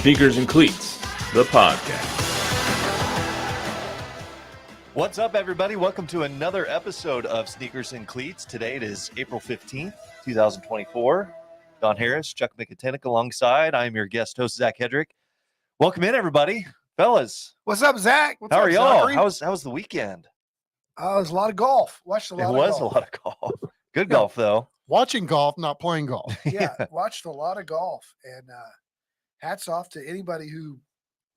Sneakers and Cleats, the podcast. What's up, everybody? Welcome to another episode of Sneakers and Cleats. Today it is April 15th, 2024. Don Harris, Chuck McAtenick alongside. I am your guest host, Zach Hedrick. Welcome in, everybody. Fellas. What's up, Zach? How are y'all? How was the weekend? It was a lot of golf. Watched a lot of golf. It was a lot of golf. Good golf, though. Watching golf, not playing golf. Yeah, watched a lot of golf. And hats off to anybody who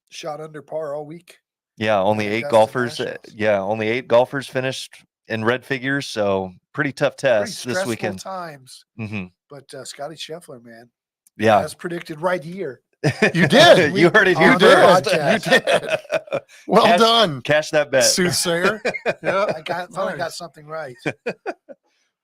shot under par all week. Yeah, only 8 golfers. Only 8 golfers finished in red figures. So pretty tough test this weekend. Times. Mm-hmm. But Scotty Scheffler, man. Yeah. As predicted right here. You did. You heard it here first. You did. Well done. Cash that bet. Soothsayer. Yeah. I got something right.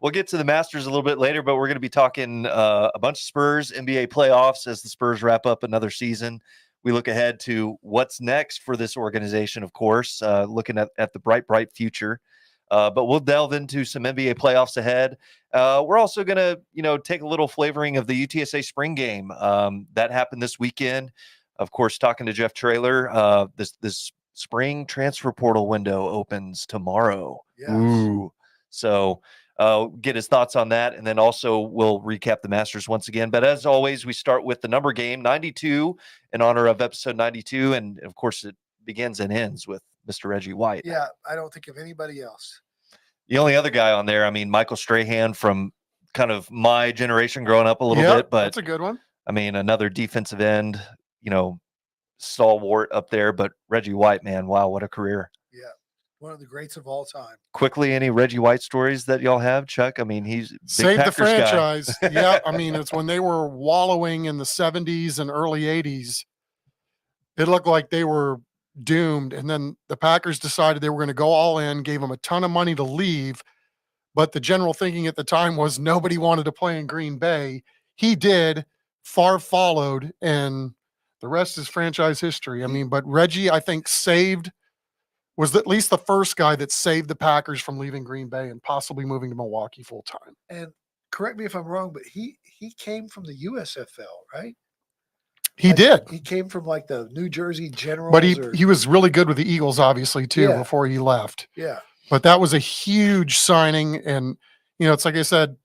We'll get to the Masters a little bit later, but we're going to be talking a bunch of Spurs, NBA playoffs as the Spurs wrap up another season. We look ahead to what's next for this organization, of course, looking at the bright future. But we'll delve into some NBA playoffs ahead. We're also going to, take a little flavoring of the UTSA spring game that happened this weekend. Of course, talking to Jeff Traylor, this spring transfer portal window opens tomorrow. Yes. Ooh. So get his thoughts on that, and then also we'll recap the Masters once again. But as always, we start with the number game, 92, in honor of episode 92, and of course it begins and ends with Mr. Reggie White. Yeah, I don't think of anybody else. The only other guy on there, Michael Strahan from kind of my generation growing up a little bit, but that's a good one. Another defensive end, stalwart up there, but Reggie White, man, wow, what a career. Yeah. One of the greats of all time. Quickly, any Reggie White stories that y'all have, Chuck? He's big saved Packers the franchise. Yeah, it's when they were wallowing in the 70s and early 80s. It looked like they were doomed, and then the Packers decided they were going to go all in, gave them a ton of money to leave, but the general thinking at the time was nobody wanted to play in Green Bay. He did. Favre followed, and the rest is franchise history. But Reggie, I think, was at least the first guy that saved the Packers from leaving Green Bay and possibly moving to Milwaukee full time. And correct me if I'm wrong, but he came from the USFL, right? He did. He came from like the New Jersey Generals. But he was really good with the Eagles, obviously, too, before he left. Yeah. But that was a huge signing. And, it's like I said,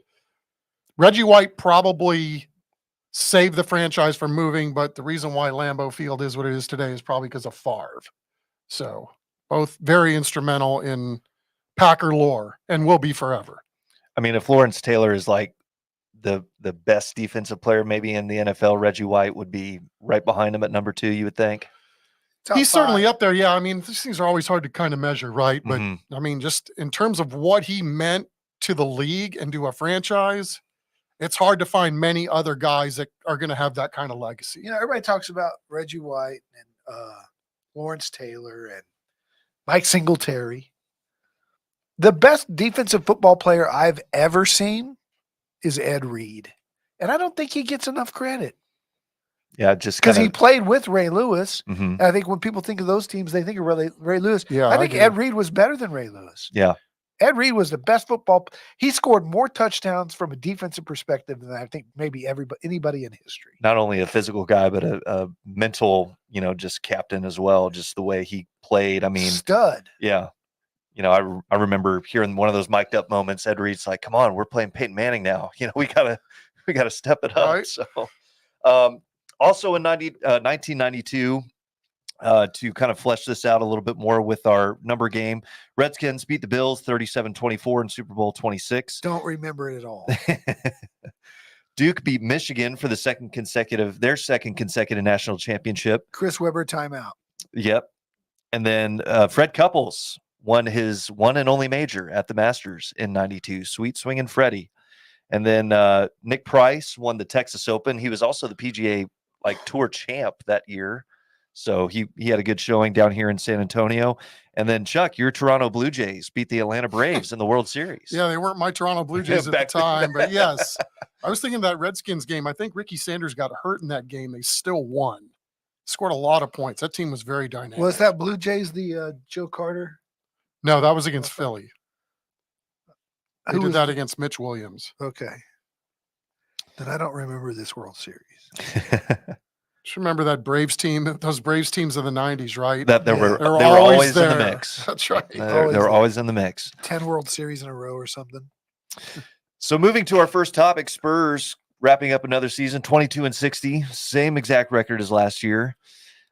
Reggie White probably saved the franchise from moving, but the reason why Lambeau Field is what it is today is probably because of Favre. So both very instrumental in Packer lore and will be forever. If Lawrence Taylor is like the best defensive player maybe in the NFL, Reggie White would be right behind him at number 2, you would think. He's certainly up there. Yeah. These things are always hard to kind of measure, right? But just in terms of what he meant to the league and to a franchise, it's hard to find many other guys that are going to have that kind of legacy. Everybody talks about Reggie White and Lawrence Taylor and Mike Singletary. The best defensive football player I've ever seen is Ed Reed. And I don't think he gets enough credit. Yeah, just because he played with Ray Lewis. Mm-hmm. And I think when people think of those teams, they think of Ray Lewis. Yeah, I think Ed Reed was better than Ray Lewis. Yeah. Ed Reed was the best football. He scored more touchdowns from a defensive perspective than I think maybe anybody in history. Not only a physical guy, but a mental, just captain as well. Just the way he played. Stud. Yeah. I remember hearing one of those mic'd up moments. Ed Reed's like, "Come on, we're playing Peyton Manning now. We gotta step it up." Right. So, also in 1992. To kind of flesh this out a little bit more with our number game, Redskins beat the Bills 37-24 in Super Bowl 26. Don't remember it at all. Duke beat Michigan for their second consecutive national championship. Chris Webber timeout. Yep. And then Fred Couples won his one and only major at the Masters in 92. Sweet swinging Freddie. And then Nick Price won the Texas Open. He was also the PGA Tour champ that year. So he had a good showing down here in San Antonio. And then, Chuck, your Toronto Blue Jays beat the Atlanta Braves in the World Series. Yeah, they weren't my Toronto Blue Jays at the time, but yes. I was thinking that Redskins game. I think Ricky Sanders got hurt in that game. They still won. Scored a lot of points. That team was very dynamic. Was that Blue Jays the Joe Carter? No, that was against Philly. They Who did was that against Mitch Williams. Okay. Then I don't remember this World Series. Just remember that Braves team, those Braves teams of the 90s, right? That they Yeah. were They were always in the there. mix. That's right. They Always were there. always in the mix. 10 World Series in a row or something. So moving to our first topic, Spurs wrapping up another season, 22-60, same exact record as last year.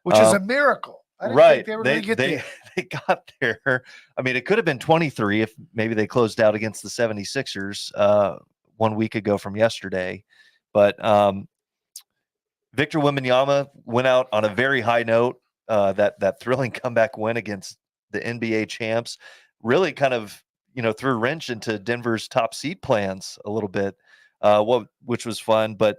Which is a miracle. I didn't think they were going to get there. They got there. I mean, it could have been 23 if maybe they closed out against the 76ers 1 week ago from yesterday. But Victor Wembanyama went out on a very high note. That thrilling comeback win against the NBA champs really kind of threw a wrench into Denver's top seed plans a little bit, which was fun. But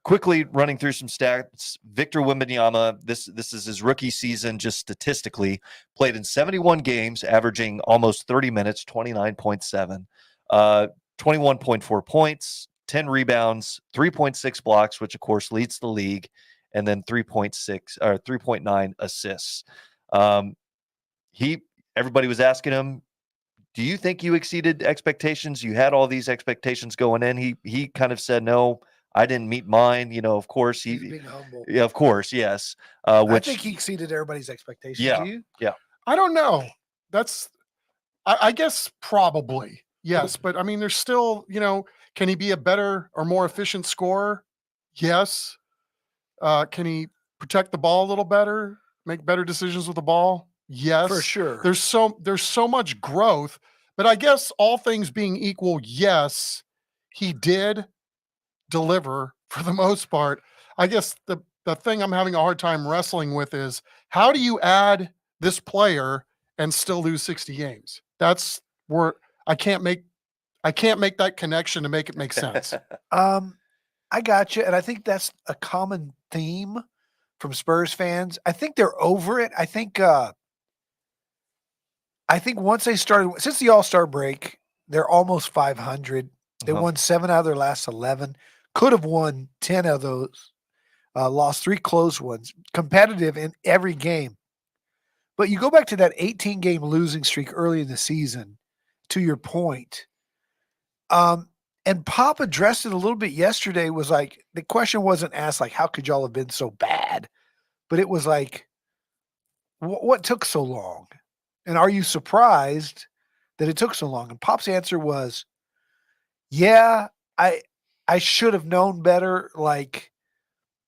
quickly running through some stats, Victor Wembanyama, this is his rookie season, just statistically, played in 71 games, averaging almost 30 minutes, 29.7, 21.4 points, 10 rebounds, 3.6 blocks, which of course leads the league, and then 3.9 assists. Everybody was asking him, do you think you exceeded expectations? You had all these expectations going in. He kind of said, no, I didn't meet mine. Of course He's being humble. yeah, of course. Yes. I think he exceeded everybody's expectations. Yeah. Do you? Yeah. I don't know. I guess probably. Yes. But I mean, there's still, can he be a better or more efficient scorer? Yes. Can he protect the ball a little better? Make better decisions with the ball? Yes. For sure. There's so much growth, but I guess all things being equal, yes, he did deliver for the most part. I guess the thing I'm having a hard time wrestling with is, how do you add this player and still lose 60 games? That's where I can't make that connection to make it make sense. I got you. And I think that's a common theme from Spurs fans. I think they're over it. I think once they started, since the All-Star break, they're almost 500. They won 7 out of their last 11. Could have won 10 of those. Lost 3 close ones. Competitive in every game. But you go back to that 18-game losing streak early in the season, to your point. And Pop addressed it a little bit yesterday, was like, the question wasn't asked like, how could y'all have been so bad? But it was like, what took so long? And are you surprised that it took so long? And Pop's answer was, yeah, I should have known better. Like,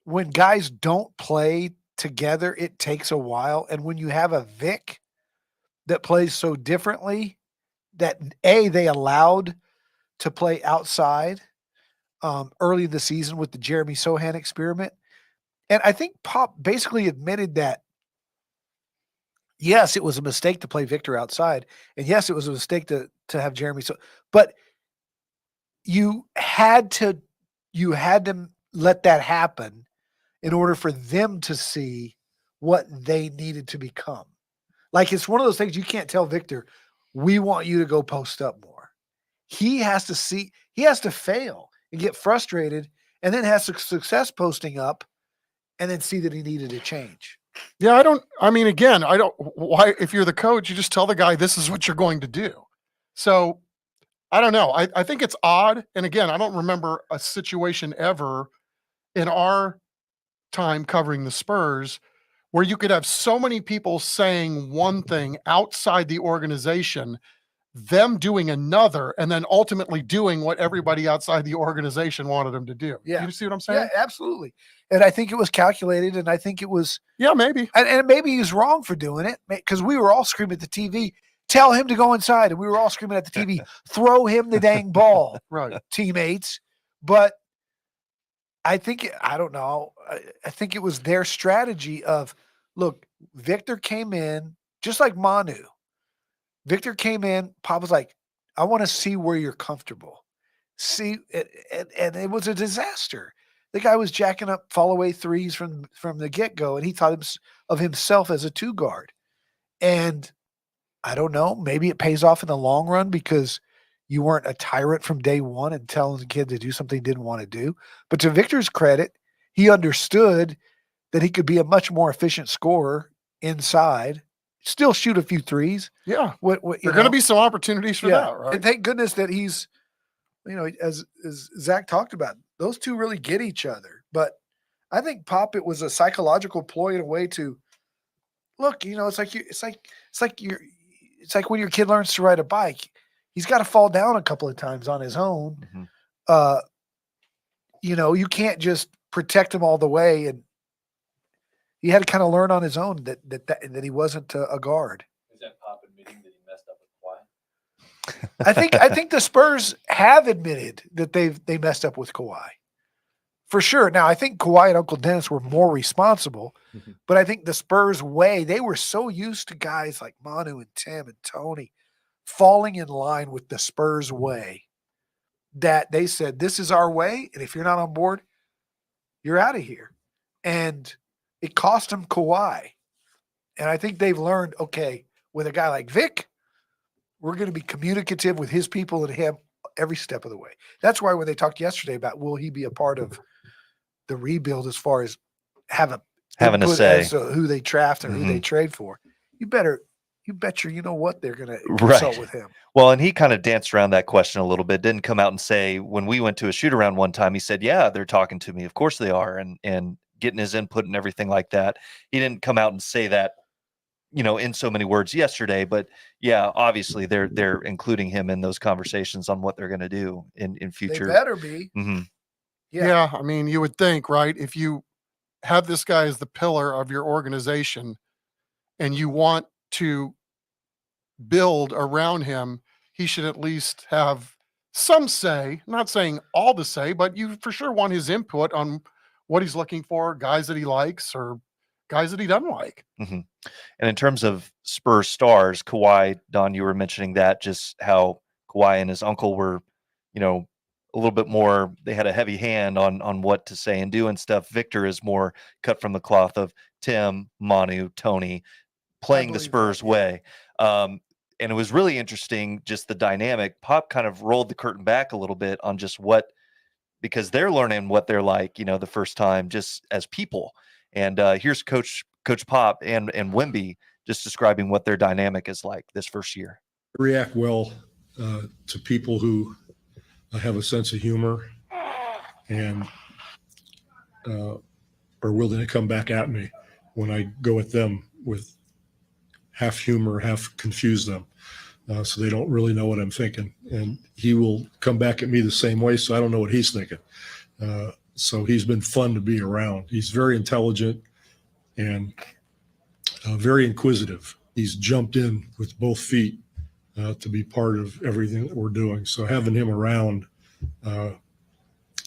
when guys don't play together, it takes a while. And when you have a Vic that plays so differently, that they allowed to play outside early in the season with the Jeremy Sohan experiment. And I think Pop basically admitted that, yes, it was a mistake to play Victor outside. And yes, it was a mistake to have Jeremy. But you had to let that happen in order for them to see what they needed to become. Like, it's one of those things you can't tell Victor, we want you to go post up more. He has to fail and get frustrated, and then has success posting up, and then see that he needed to change. Yeah, why, if you're the coach, you just tell the guy, this is what you're going to do. So I don't know. I think it's odd. And again, I don't remember a situation ever in our time covering the Spurs where you could have so many people saying one thing outside the organization, them doing another, and then ultimately doing what everybody outside the organization wanted them to do. Yeah. You see what I'm saying? Yeah, absolutely. And I think it was calculated, and I think it was. Yeah, maybe. And maybe he's wrong for doing it, because we were all screaming at the TV, tell him to go inside. And we were all screaming at the TV, throw him the dang ball, Right, teammates. But I think, I don't know, I think it was their strategy of, look, Victor came in, just like Manu. Victor came in, Pop was like, I want to see where you're comfortable. See, and it was a disaster. The guy was jacking up fall away threes from the get-go, and he thought of himself as a 2 guard. And I don't know, maybe it pays off in the long run because you weren't a tyrant from day one and telling the kid to do something he didn't want to do. But to Victor's credit, he understood that he could be a much more efficient scorer inside, still shoot a few threes. yeah. There are going to be some opportunities for that, right? And thank goodness that he's, as Zach talked about, those two really get each other. But I think Pop, it was a psychological ploy in a way to look. It's like when your kid learns to ride a bike, he's got to fall down a couple of times on his own. Mhm. You can't just protect him all the way, and he had to kind of learn on his own that he wasn't a guard. Is that Pop admitting that he messed up with Kawhi? I think the Spurs have admitted that they messed up with Kawhi. For sure. Now, I think Kawhi and Uncle Dennis were more responsible, but I think the Spurs way, they were so used to guys like Manu and Tim and Tony falling in line with the Spurs way that they said, this is our way, and if you're not on board, you're out of here. And it cost them Kawhi. And I think they've learned, okay, with a guy like Vic, we're going to be communicative with his people and him every step of the way. That's why when they talked yesterday about will he be a part of the rebuild as far as having a say as to who they draft and who they trade for, you bet you know what they're going to consult with him. Well, and he kind of danced around that question a little bit, didn't come out and say, when we went to a shoot around one time, he said, yeah, they're talking to me. Of course they are. And getting his input and everything like that. He didn't come out and say that, in so many words yesterday, but yeah, obviously they're including him in those conversations on what they're going to do in future. They better be. Mm-hmm. Yeah. I mean, you would think, right? If you have this guy as the pillar of your organization and you want to build around him, he should at least have some say, not saying all the say, but you for sure want his input on what he's looking for, guys that he likes or guys that he doesn't like. Mm-hmm. And in terms of Spurs stars, Kawhi, Don, you were mentioning that, just how Kawhi and his uncle were, a little bit more, they had a heavy hand on what to say and do and stuff. Victor is more cut from the cloth of Tim, Manu, Tony, playing the Spurs way. And it was really interesting, just the dynamic. Pop kind of rolled the curtain back a little bit on just because they're learning what they're like, the first time just as people. And here's Coach Pop and Wemby just describing what their dynamic is like this first year. React well to people who have a sense of humor and are willing to come back at me when I go at them with half humor, half confuse them. So they don't really know what I'm thinking. And he will come back at me the same way, so I don't know what he's thinking. So he's been fun to be around. He's very intelligent and very inquisitive. He's jumped in with both feet to be part of everything that we're doing. So having him around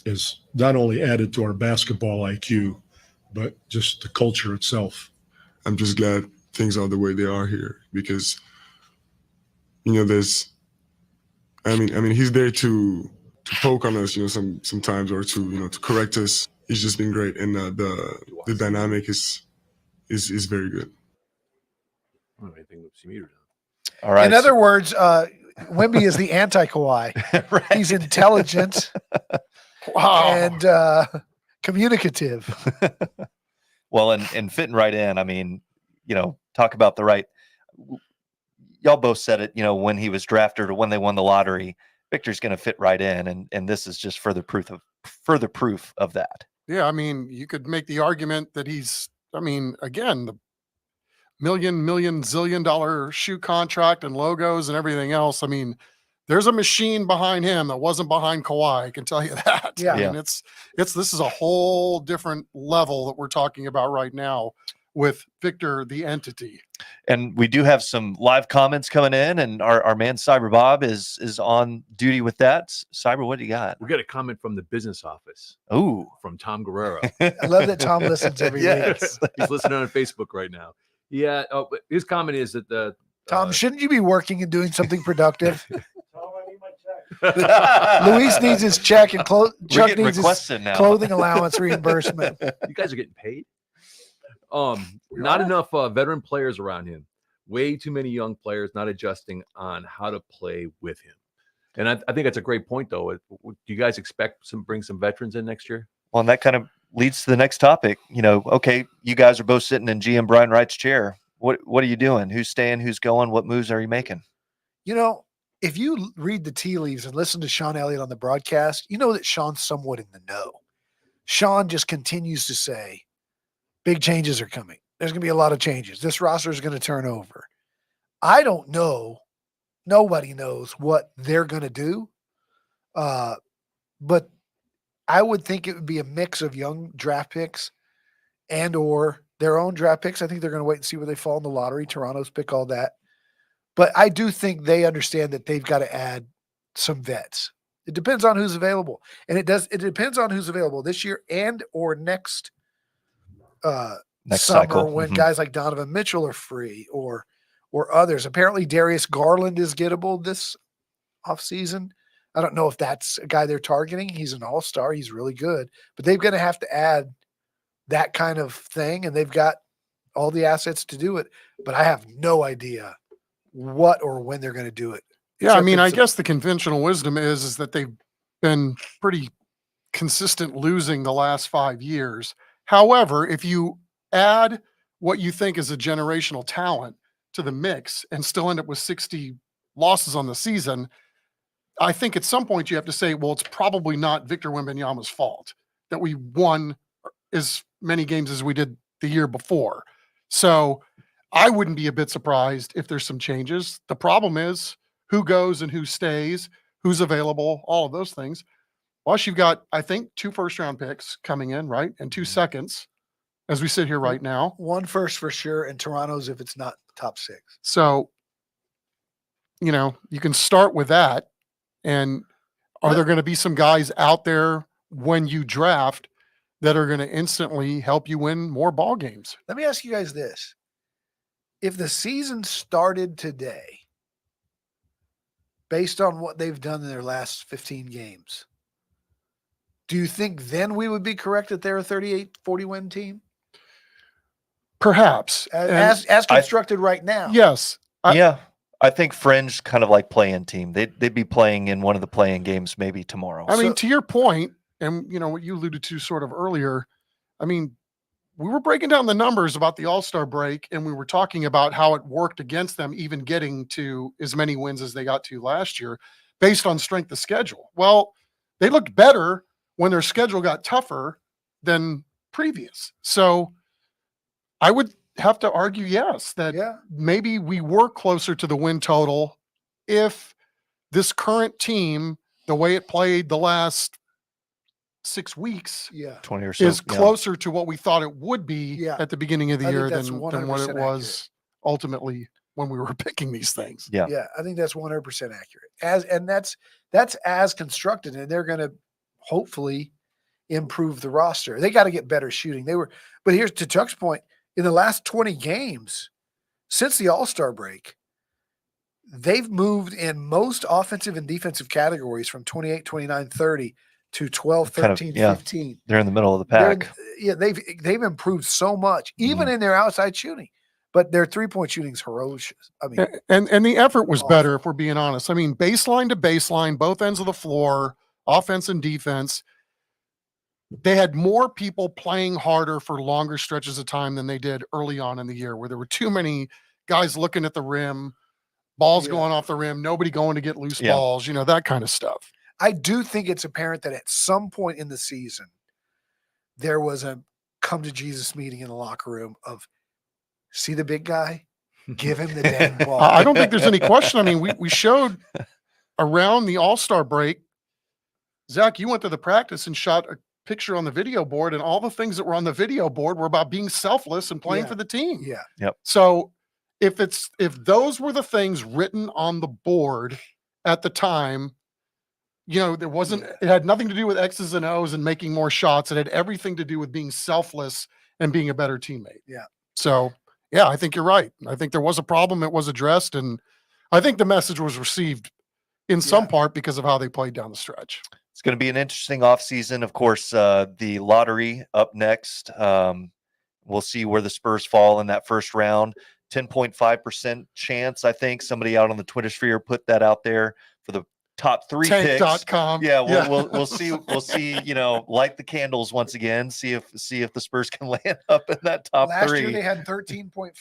is not only added to our basketball IQ, but just the culture itself. I'm just glad things are the way they are here because, he's there to poke on us, sometimes, or to correct us. He's just been great, and the dynamic is very good. I don't know anything that's muted. All right. In other words, Wemby is the anti-Kawhi. Right. He's intelligent and communicative. Well, and fitting right in. I mean, talk about the right. Y'all both said it, when he was drafted or when they won the lottery, Victor's going to fit right in. And this is just further proof of that. Yeah. I mean, you could make the argument that again, the million zillion dollar shoe contract and logos and everything else. I mean, there's a machine behind him that wasn't behind Kawhi. I can tell you that. Yeah. I mean, this is a whole different level that we're talking about right now with Victor, the entity. And we do have some live comments coming in, and our man Cyber Bob is on duty with that. Cyber, what do you got? We got a comment from the business office. Ooh, from Tom Guerrero. I love that Tom listens every week. He's listening on Facebook right now. Yeah. Oh, but his comment is that Tom, shouldn't you be working and doing something productive? Luis needs his check, and Chuck needs his clothing allowance reimbursement. You guys are getting paid. Not enough veteran players around him. Way too many young players not adjusting on how to play with him. And I think that's a great point, though. Do you guys expect bring some veterans in next year? Well, and that kind of leads to the next topic. Okay, you guys are both sitting in GM Brian Wright's chair. What are you doing? Who's staying? Who's going? What moves are you making? If you read the tea leaves and listen to Sean Elliott on the broadcast, you know that Sean's somewhat in the know. Sean just continues to say, big changes are coming. There's going to be a lot of changes. This roster is going to turn over. I don't know. Nobody knows what they're going to do. But I would think it would be a mix of young draft picks and or their own draft picks. I think they're going to wait and see where they fall in the lottery. Toronto's pick, all that. But I do think they understand that they've got to add some vets. It depends on who's available. And it depends on who's available this year and or next Next summer cycle. when guys like Donovan Mitchell are free or others. Apparently Darius Garland is gettable this offseason. I don't know if that's a guy they're targeting. He's an all-star. He's really good. But they're going to have to add that kind of thing, and they've got all the assets to do it. But I have no idea what or when they're going to do it. Yeah, I Except mean, I it's guess the conventional wisdom is that they've been pretty consistent losing the last 5 years. However, if you add what you think is a generational talent to the mix and still end up with 60 losses on the season, I think at some point you have to say, well, it's probably not Victor Wembanyama's fault that we won as many games as we did the year before. So I wouldn't be a bit surprised if there's some changes. The problem is who goes and who stays, who's available, all of those things. Plus, you've got, I think, 2 first-round picks coming in, right? And 2 seconds as we sit here right now. 1 first for sure, and Toronto's if it's not top 6. So, you know, you can start with that. And are there going to be some guys out there when you draft that are going to instantly help you win more ball games? Let me ask you guys this. If the season started today, based on what they've done in their last 15 games, do you think then we would be correct that they're a 38-40 win team? Perhaps. As constructed right now. Yes. I think fringe kind of like play-in team. They'd be playing in one of the play-in games maybe tomorrow. I mean, to your point, and you know what you alluded to sort of earlier, I mean, we were breaking down the numbers about the All-Star break, and we were talking about how it worked against them even getting to as many wins as they got to last year based on strength of schedule. Well, they looked better when their schedule got tougher than previous. So I would have to argue, yes, that maybe we were closer to the win total if this current team, the way it played the last 6 weeks, 20 or so, is closer to what we thought it would be at the beginning of the year than what it was ultimately when we were picking these things. Yeah, I think that's 100% accurate. That's as constructed, and they're going to hopefully improve the roster. They got to get better shooting. But here's to Chuck's point. In the last 20 games since the All-Star break, they've moved in most offensive and defensive categories from 28, 29, 30 to 12, 13, 15. They're in the middle of the pack. They've improved so much, even in their outside shooting. But their three-point shooting is ferocious. I mean, and the effort was better, if we're being honest. I mean, baseline to baseline, both ends of the floor, offense and defense. They had more people playing harder for longer stretches of time than they did early on in the year, where there were too many guys looking at the rim, balls going off the rim, nobody going to get loose balls, you know, that kind of stuff. I do think it's apparent that at some point in the season, there was a come to Jesus meeting in the locker room of, see the big guy? Give him the dang ball. I don't think there's any question. I mean, we showed around the All-Star break, Zach, you went to the practice and shot a picture on the video board, and all the things that were on the video board were about being selfless and playing for the team. Yeah. Yep. So if those were the things written on the board at the time, you know, it had nothing to do with X's and O's and making more shots. It had everything to do with being selfless and being a better teammate. Yeah. So yeah, I think you're right. I think there was a problem. It was addressed, and I think the message was received in some part because of how they played down the stretch. It's going to be an interesting offseason. Of course, the lottery up next. We'll see where the Spurs fall in that first round. 10.5% chance, I think. Somebody out on the Twitter sphere put that out there for the top 3 picks. Tank.com. Yeah, we'll see. We'll see. You know, light the candles once again. See if the Spurs can land up in that top 3. Last year they had 13.5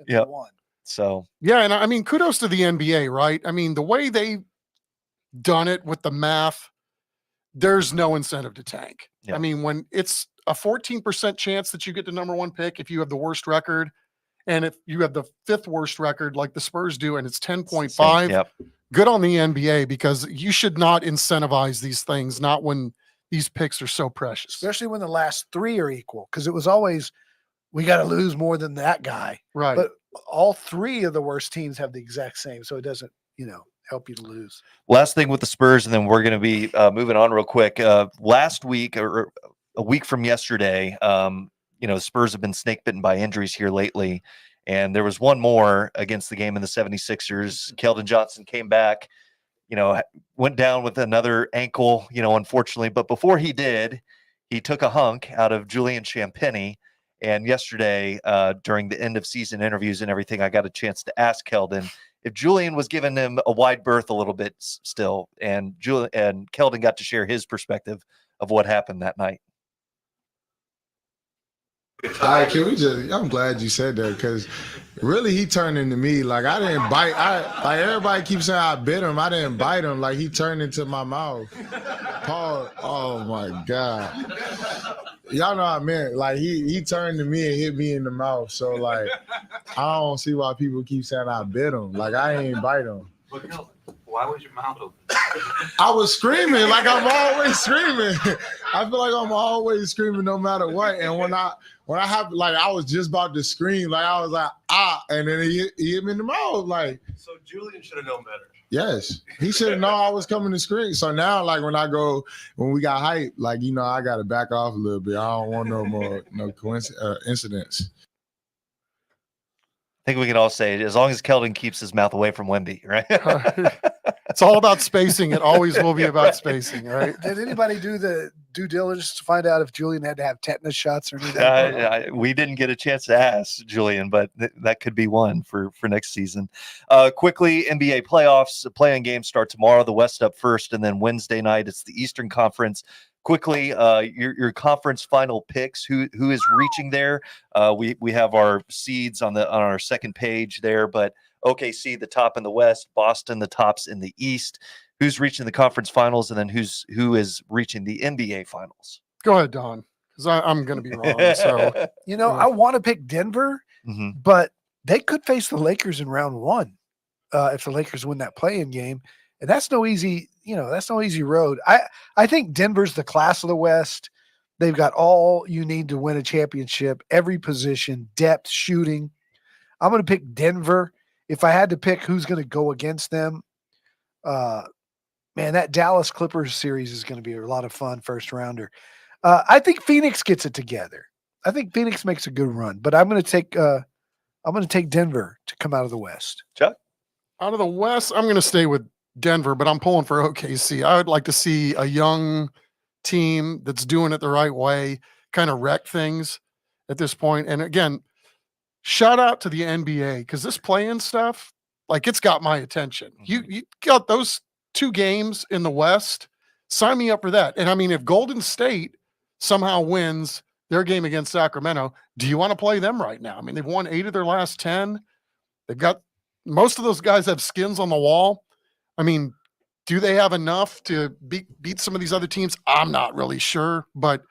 and they won. So yeah, and I mean, kudos to the NBA, right? I mean, the way they done it with the math. there's no incentive to tank. Yeah. I mean, when it's a 14% chance that you get the number one pick if you have the worst record, and if you have the 5th worst record like the Spurs do, and it's 10.5, Yep. good on the NBA, because you should not incentivize these things, not when these picks are so precious. Especially when the last 3 are equal, because it was always we got to lose more than that guy. Right. But all 3 of the worst teams have the exact same, so it doesn't, help you to lose. Last thing with the Spurs, and then we're going to be moving on real quick. Last week, or a week from yesterday, the Spurs have been snake bitten by injuries here lately. And there was one more against the game in the 76ers. Keldon Johnson came back, went down with another ankle, unfortunately. But before he did, he took a hunk out of Julian Champagnie. And yesterday, during the end of season interviews and everything, I got a chance to ask Keldon if Julian was giving him a wide berth a little bit still. And Keldon got to share his perspective of what happened that night. All right, can we just? I'm glad you said that, because really he turned into me. Like, I didn't bite. Like everybody keeps saying I bit him. I didn't bite him. Like, he turned into my mouth. Paul. Oh my God. Y'all know what I meant. Like, he turned to me and hit me in the mouth. So like, I don't see why people keep saying I bit him. Like, I ain't bite him. But Keldon, why was your mouth open? I was screaming like I'm always screaming. I feel like I'm always screaming no matter what. And when I have, like, I was just about to scream, like I was like, and then he hit me in the mouth. Like, So Julian should have known better. yes, he should have known I was coming to scream. So now, like, when we got hype, like, I got to back off a little bit. I don't want no more incidents. I think we can all say, as long as Keldon keeps his mouth away from Wemby, right? It's all about spacing. It always will be about spacing, right? Did anybody do the due diligence to find out if Julian had to have tetanus shots or anything? We didn't get a chance to ask Julian, but that could be one for next season. Quickly, NBA playoffs. The play-in games start tomorrow. The West up first, and then Wednesday night it's the Eastern Conference. Quickly, your conference final picks. Who is reaching there? We have our seeds on our second page there, but OKC the top in the West, Boston the tops in the East. Who's reaching the conference finals, and then who is reaching the NBA finals? Go ahead, Don, because I'm going to be wrong. So I want to pick Denver, but they could face the Lakers in round 1 if the Lakers win that play-in game, and that's no easy. That's no easy road. I think Denver's the class of the West. They've got all you need to win a championship, every position, depth, shooting. I'm going to pick Denver. If I had to pick who's going to go against them, man, that Dallas Clippers series is going to be a lot of fun, first rounder. I think Phoenix gets it together. I think Phoenix makes a good run, but I'm going to take Denver to come out of the West. Chuck? Out of the West, I'm going to stay with Denver, but I'm pulling for OKC. I would like to see a young team that's doing it the right way kind of wreck things at this point. And again, shout out to the NBA, because this play-in stuff, like, it's got my attention. You got those 2 games in the West. Sign me up for that. And I mean, if Golden State somehow wins their game against Sacramento, do you want to play them right now? I mean, they've won 8 of their last 10. They've got most of those guys have skins on the wall. I mean, do they have enough to beat some of these other teams? I'm not really sure, but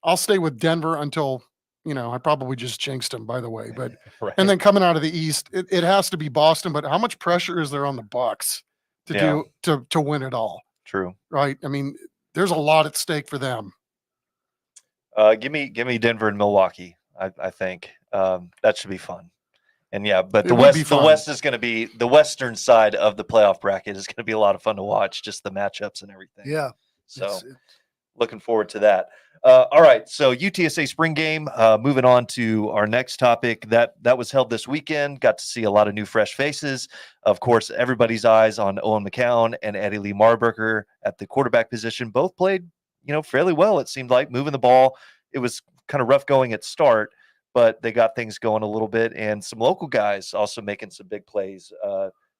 I'll stay with Denver until, I probably just jinxed them, by the way. But Right. And then coming out of the East, it has to be Boston. But how much pressure is there on the Bucks to win it all? True. Right. I mean, there's a lot at stake for them. Give me Denver and Milwaukee. I think that should be fun. And yeah, but the West is going to be the western side of the playoff bracket is going to be a lot of fun to watch, just the matchups and everything. Yeah. So looking forward to that. All right. So UTSA spring game, moving on to our next topic that was held this weekend. Got to see a lot of new fresh faces. Of course, everybody's eyes on Owen McCown and Eddie Lee Marburger at the quarterback position. Both played, fairly well. It seemed like moving the ball. It was kind of rough going at start, but they got things going a little bit, and some local guys also making some big plays.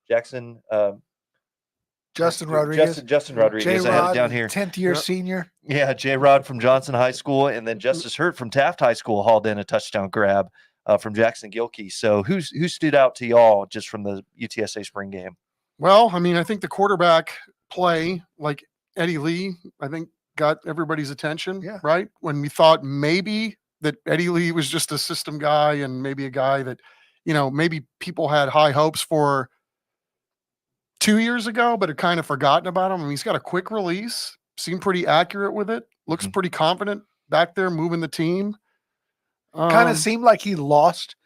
Justin Rodriguez. Justin Rodriguez. I had it down here. 10th year senior. Yeah, J-Rod from Johnson High School, and then Justice Hurt from Taft High School hauled in a touchdown grab from Jackson Gilkey. So who stood out to y'all just from the UTSA spring game? Well, I mean, I think the quarterback play, like Eddie Lee, I think got everybody's attention, Yeah. right? When we thought maybe that Eddie Lee was just a system guy and maybe a guy that, maybe people had high hopes for 2 years ago, but had kind of forgotten about him. I mean, he's got a quick release, seemed pretty accurate with it, looks pretty confident back there moving the team. Kind of seemed like he lost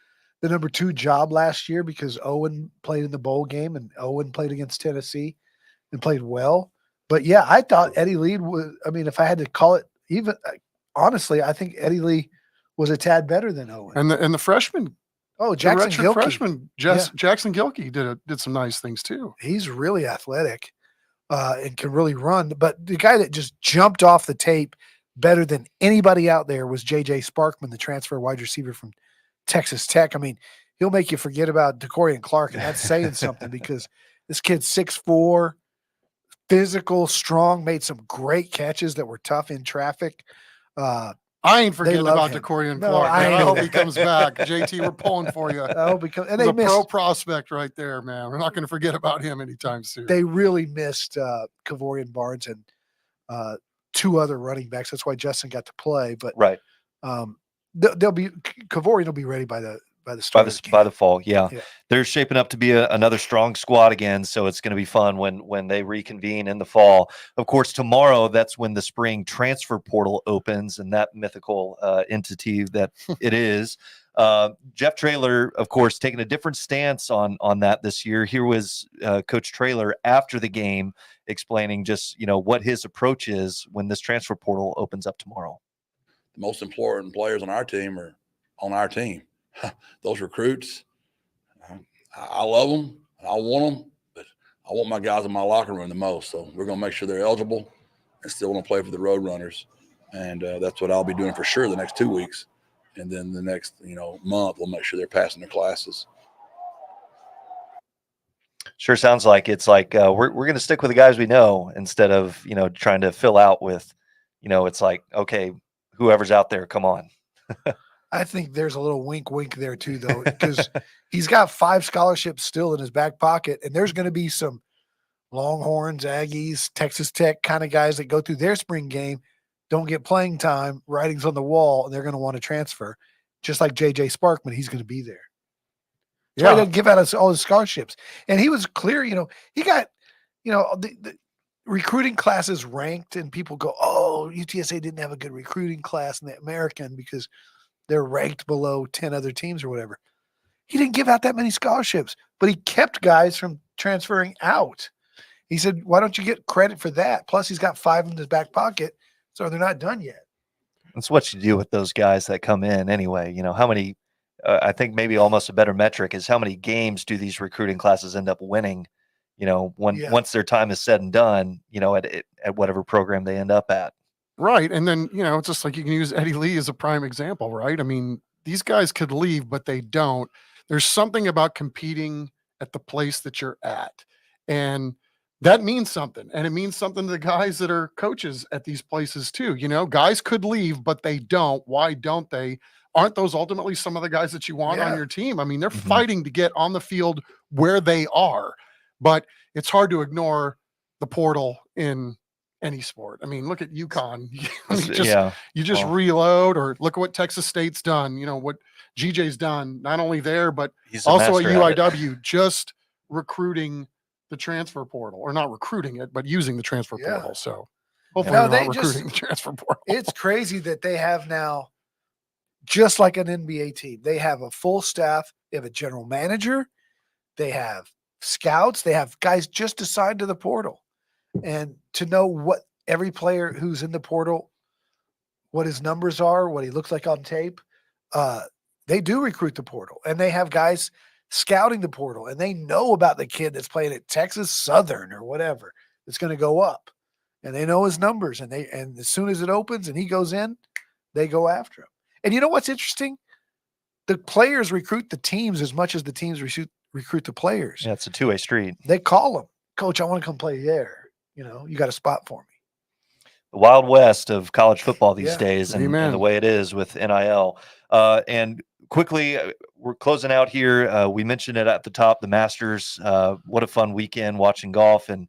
the number 2 job last year because Owen played in the bowl game and Owen played against Tennessee and played well. But yeah, I thought Eddie Lee was, I mean, if I had to call it even, honestly, I think Eddie Lee was a tad better than Owen. And the freshman, Jackson Gilkey. freshman, Jackson Gilkey did some nice things too. He's really athletic and can really run. But the guy that just jumped off the tape better than anybody out there was J.J. Sparkman, the transfer wide receiver from Texas Tech. I mean, he'll make you forget about DeCorian Clark, and that's saying something because this kid's 6'4", physical, strong, made some great catches that were tough in traffic. I ain't forgetting love about him. DeCorian No, Clark. I Man. I know. hope he comes back. JT, we're pulling for you. Oh, because and He's they a missed. pro prospect right there, man. We're not going to forget about him anytime soon. They really missed Kavorian Barnes and 2 other running backs. That's why Justin got to play. But Right. they'll be Kavorian will be ready by the start of the game. By the fall. Yeah. Yeah. They're shaping up to be another strong squad again. So it's going to be fun when they reconvene in the fall. Of course, tomorrow, that's when the spring transfer portal opens and that mythical entity that it is. Jeff Traylor, of course, taking a different stance on that this year. Here was Coach Traylor after the game explaining just, what his approach is when this transfer portal opens up tomorrow. The most important players on our team are on our team. Those recruits, I love them. I want them, but I want my guys in my locker room the most. So we're going to make sure they're eligible and still want to play for the Roadrunners. And that's what I'll be doing for sure the next 2 weeks. And then the next, month, we'll make sure they're passing their classes. Sure sounds like it's like we're going to stick with the guys we know instead of, trying to fill out with, it's like, okay, whoever's out there, come on. I think there's a little wink there too, though, because he's got 5 scholarships still in his back pocket, and there's going to be some Longhorns, Aggies, Texas Tech kind of guys that go through their spring game, don't get playing time, writings on the wall, and they're going to want to transfer. Just like J.J. Sparkman, he's going to be there. That's why he doesn't give out all his scholarships. And he was clear, he got, the recruiting classes ranked, and people go, oh, UTSA didn't have a good recruiting class in the American because they're ranked below 10 other teams or whatever. He didn't give out that many scholarships, but he kept guys from transferring out. He said, why don't you get credit for that? Plus, he's got 5 in his back pocket, so they're not done yet. That's what you do with those guys that come in anyway. How many, I think maybe almost a better metric is how many games do these recruiting classes end up winning, once their time is said and done, at whatever program they end up at. Right. And then, it's just like you can use Eddie Lee as a prime example, right? I mean, these guys could leave, but they don't. There's something about competing at the place that you're at. And that means something. And it means something to the guys that are coaches at these places too. Guys could leave, but they don't. Why don't they? Aren't those ultimately some of the guys that you want on your team? I mean, they're fighting to get on the field where they are, but it's hard to ignore the portal in any sport. I mean, look at UConn. You just reload, or look at what Texas State's done. What GJ's done, not only there, but also at UIW, just recruiting the transfer portal, or not recruiting it, but using the transfer portal. So hopefully they're not recruiting the transfer portal. It's crazy that they have now, just like an NBA team, they have a full staff. They have a general manager. They have scouts. They have guys just assigned to the portal. And to know what every player who's in the portal, what his numbers are, what he looks like on tape, they do recruit the portal. And they have guys scouting the portal. And they know about the kid that's playing at Texas Southern or whatever that's going to go up. And they know his numbers. And as soon as it opens and he goes in, they go after him. And you know what's interesting? The players recruit the teams as much as the teams recruit the players. Yeah, it's a two-way street. They call them, Coach, I want to come play there. You got a spot for me. The Wild West of college football these days, and Amen. the way it is with NIL. And quickly, we're closing out here. We mentioned it at the top, the Masters. What a fun weekend watching golf. And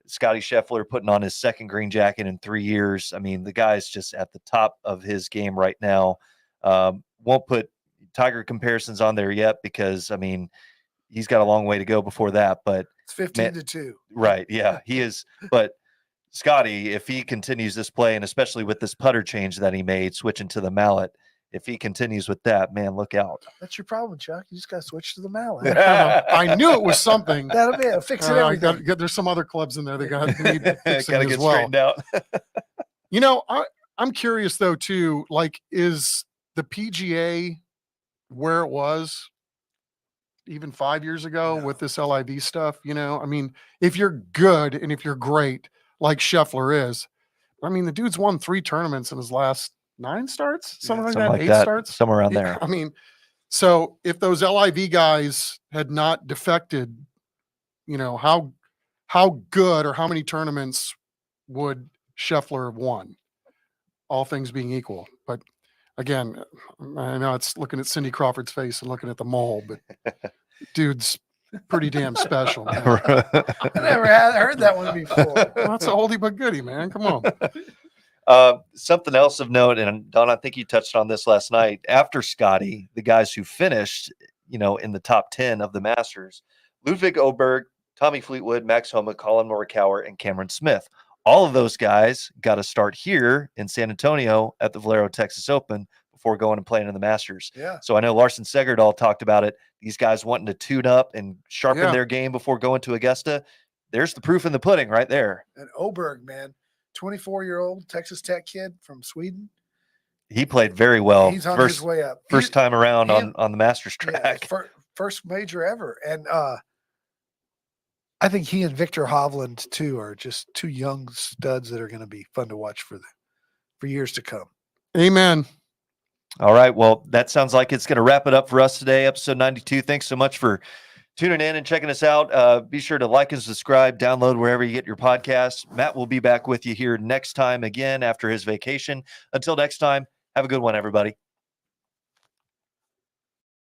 Scotty Scheffler putting on his second green jacket in 3 years. I mean, the guy's just at the top of his game right now. Won't put Tiger comparisons on there yet because, I mean, he's got a long way to go before that. But It's 15-2. right, yeah, he is. But Scotty, if he continues this play, and especially with this putter change that he made, switching to the mallet, if he continues with that, man, look out. That's your problem, Chuck. You just got to switch to the mallet. I knew it was something. That'll be it. Fix it everything. There's some other clubs in there that got need fixing Gotta as get well. straightened out. You know, I'm curious though too. Like, is the PGA where it was even 5 years ago with this LIV stuff? You know, I mean, if you're good and if you're great, like Scheffler is, I mean, the dude's won 3 tournaments in his last 9 starts, something like that, 8 starts, somewhere around there. I mean, so if those LIV guys had not defected, you know, how good or how many tournaments would Scheffler have won, all things being equal? But again, I know it's looking at Cindy Crawford's face and looking at the mole, but dude's pretty damn special, man. I never had heard that one before. Well, that's a oldie but goodie, man. Come on. Something else of note, and Don, I think you touched on this last night. After Scotty, the guys who finished, you know, in the top 10 of the Masters, Ludwig Oberg, Tommy Fleetwood, Max Homa, Colin Morikawa, and Cameron Smith. All of those guys got to start here in San Antonio at the Valero Texas Open before going and playing in the Masters. Yeah. So I know Larson Segerdahl talked about it. These guys wanting to tune up and sharpen their game before going to Augusta. There's the proof in the pudding right there. And Oberg, man, 24-year-old Texas Tech kid from Sweden. He played very well. He's on his way up. First time around on the Masters track. Yeah, first major ever. And I think he and Victor Hovland too are just 2 young studs that are going to be fun to watch for years to come. Amen. All right. Well, that sounds like it's going to wrap it up for us today, episode 92. Thanks so much for tuning in and checking us out. Be sure to like and subscribe, download wherever you get your podcasts. Matt will be back with you here next time again after his vacation. Until next time, have a good one, everybody.